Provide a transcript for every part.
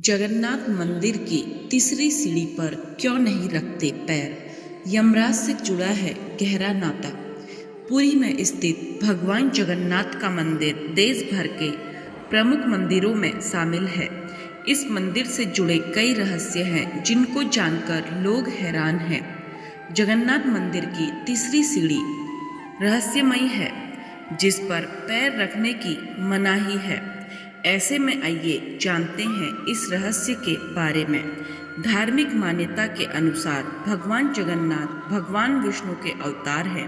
जगन्नाथ मंदिर की तीसरी सीढ़ी पर क्यों नहीं रखते पैर। यमराज से जुड़ा है गहरा नाता। पुरी में स्थित भगवान जगन्नाथ का मंदिर देश भर के प्रमुख मंदिरों में शामिल है। इस मंदिर से जुड़े कई रहस्य हैं जिनको जानकर लोग हैरान हैं। जगन्नाथ मंदिर की तीसरी सीढ़ी रहस्यमयी है, जिस पर पैर रखने की मनाही है। ऐसे में आइए जानते हैं इस रहस्य के बारे में। धार्मिक मान्यता के अनुसार भगवान जगन्नाथ भगवान विष्णु के अवतार हैं।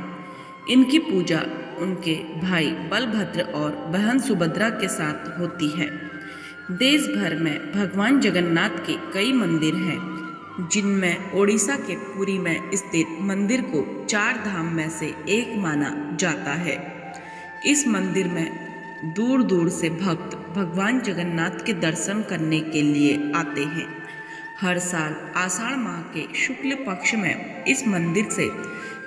इनकी पूजा उनके भाई बलभद्र और बहन सुभद्रा के साथ होती है। देश भर में भगवान जगन्नाथ के कई मंदिर हैं, जिनमें ओडिशा के पुरी में स्थित मंदिर को चार धाम में से एक माना जाता है। इस मंदिर में दूर दूर से भक्त भगवान जगन्नाथ के दर्शन करने के लिए आते हैं। हर साल आषाढ़ माह के शुक्ल पक्ष में इस मंदिर से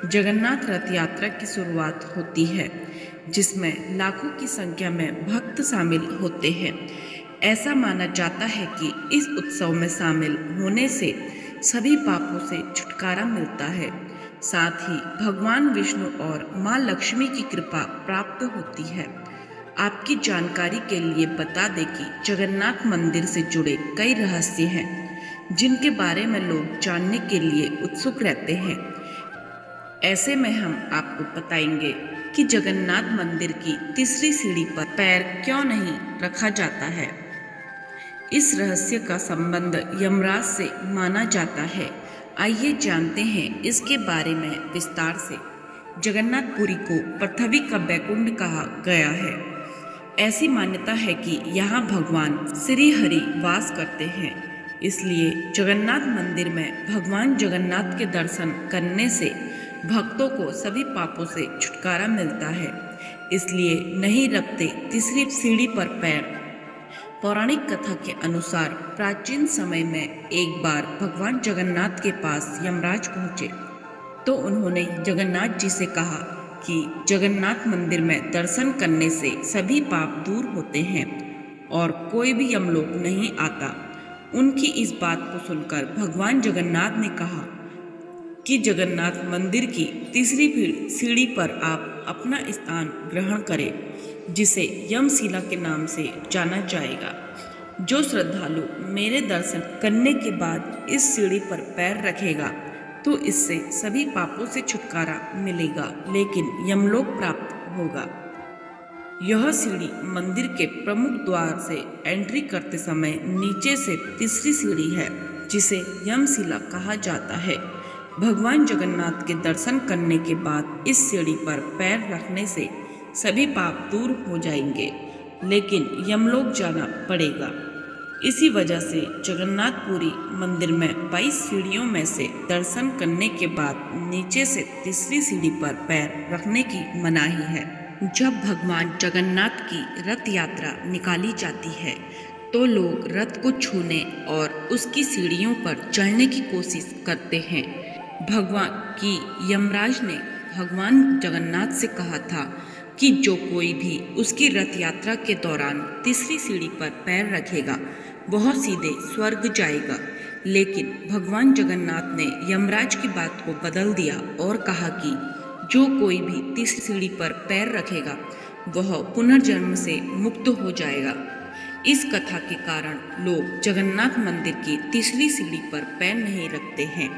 जगन्नाथ रथ यात्रा की शुरुआत होती है, जिसमें लाखों की संख्या में भक्त शामिल होते हैं। ऐसा माना जाता है कि इस उत्सव में शामिल होने से सभी पापों से छुटकारा मिलता है। साथ ही भगवान विष्णु और माँ लक्ष्मी की कृपा प्राप्त होती है। आपकी जानकारी के लिए बता दें कि जगन्नाथ मंदिर से जुड़े कई रहस्य हैं, जिनके बारे में लोग जानने के लिए उत्सुक रहते हैं। ऐसे में हम आपको बताएंगे कि जगन्नाथ मंदिर की तीसरी सीढ़ी पर पैर क्यों नहीं रखा जाता है। इस रहस्य का संबंध यमराज से माना जाता है। आइए जानते हैं इसके बारे में विस्तार से। जगन्नाथपुरी को पृथ्वी का बैकुंठ कहा गया है। ऐसी मान्यता है कि यहाँ भगवान श्री हरि वास करते हैं। इसलिए जगन्नाथ मंदिर में भगवान जगन्नाथ के दर्शन करने से भक्तों को सभी पापों से छुटकारा मिलता है। इसलिए नहीं रखते तीसरी सीढ़ी पर पैर। पौराणिक कथा के अनुसार प्राचीन समय में एक बार भगवान जगन्नाथ के पास यमराज पहुँचे तो उन्होंने जगन्नाथ जी से कहा कि जगन्नाथ मंदिर में दर्शन करने से सभी पाप दूर होते हैं और कोई भी यमलोक नहीं आता। उनकी इस बात को सुनकर भगवान जगन्नाथ ने कहा कि जगन्नाथ मंदिर की तीसरी सीढ़ी पर आप अपना स्थान ग्रहण करें, जिसे यमशिला के नाम से जाना जाएगा। जो श्रद्धालु मेरे दर्शन करने के बाद इस सीढ़ी पर पैर रखेगा तो इससे सभी पापों से छुटकारा मिलेगा, लेकिन यमलोक प्राप्त होगा। यह सीढ़ी मंदिर के प्रमुख द्वार से एंट्री करते समय नीचे से तीसरी सीढ़ी है, जिसे यमशिला कहा जाता है। भगवान जगन्नाथ के दर्शन करने के बाद इस सीढ़ी पर पैर रखने से सभी पाप दूर हो जाएंगे, लेकिन यमलोक जाना पड़ेगा। इसी वजह से जगन्नाथपुरी मंदिर में 22 सीढ़ियों में से दर्शन करने के बाद नीचे से तीसरी सीढ़ी पर पैर रखने की मनाही है। जब भगवान जगन्नाथ की रथ यात्रा निकाली जाती है तो लोग रथ को छूने और उसकी सीढ़ियों पर चढ़ने की कोशिश करते हैं। भगवान की यमराज ने भगवान जगन्नाथ से कहा था कि जो कोई भी उसकी रथ यात्रा के दौरान तीसरी सीढ़ी पर पैर रखेगा वह सीधे स्वर्ग जाएगा। लेकिन भगवान जगन्नाथ ने यमराज की बात को बदल दिया और कहा कि जो कोई भी तीसरी सीढ़ी पर पैर रखेगा वह पुनर्जन्म से मुक्त हो जाएगा। इस कथा के कारण लोग जगन्नाथ मंदिर की तीसरी सीढ़ी पर पैर नहीं रखते हैं।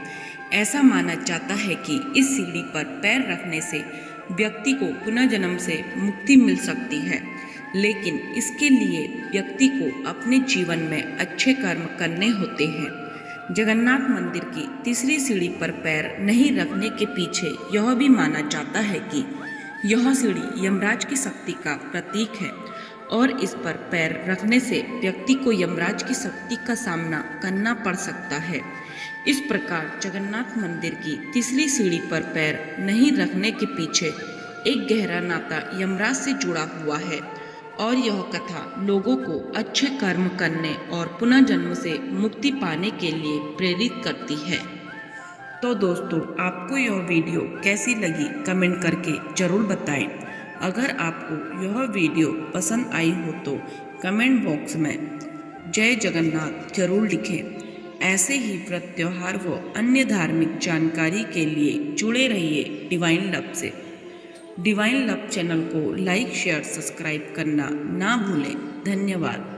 ऐसा माना जाता है कि इस सीढ़ी पर पैर रखने से व्यक्ति को पुनर्जन्म से मुक्ति मिल सकती है, लेकिन इसके लिए व्यक्ति को अपने जीवन में अच्छे कर्म करने होते हैं। जगन्नाथ मंदिर की तीसरी सीढ़ी पर पैर नहीं रखने के पीछे यह भी माना जाता है कि यह सीढ़ी यमराज की शक्ति का प्रतीक है और इस पर पैर रखने से व्यक्ति को यमराज की शक्ति का सामना करना पड़ सकता है। इस प्रकार जगन्नाथ मंदिर की तीसरी सीढ़ी पर पैर नहीं रखने के पीछे एक गहरा नाता यमराज से जुड़ा हुआ है और यह कथा लोगों को अच्छे कर्म करने और पुनर्जन्म से मुक्ति पाने के लिए प्रेरित करती है। तो दोस्तों, आपको यह वीडियो कैसी लगी कमेंट करके ज़रूर बताएं। अगर आपको यह वीडियो पसंद आई हो तो कमेंट बॉक्स में जय जगन्नाथ जरूर लिखें। ऐसे ही व्रत त्योहार व अन्य धार्मिक जानकारी के लिए जुड़े रहिए डिवाइन लव से। डिवाइन लव चैनल को लाइक शेयर सब्सक्राइब करना ना भूलें। धन्यवाद।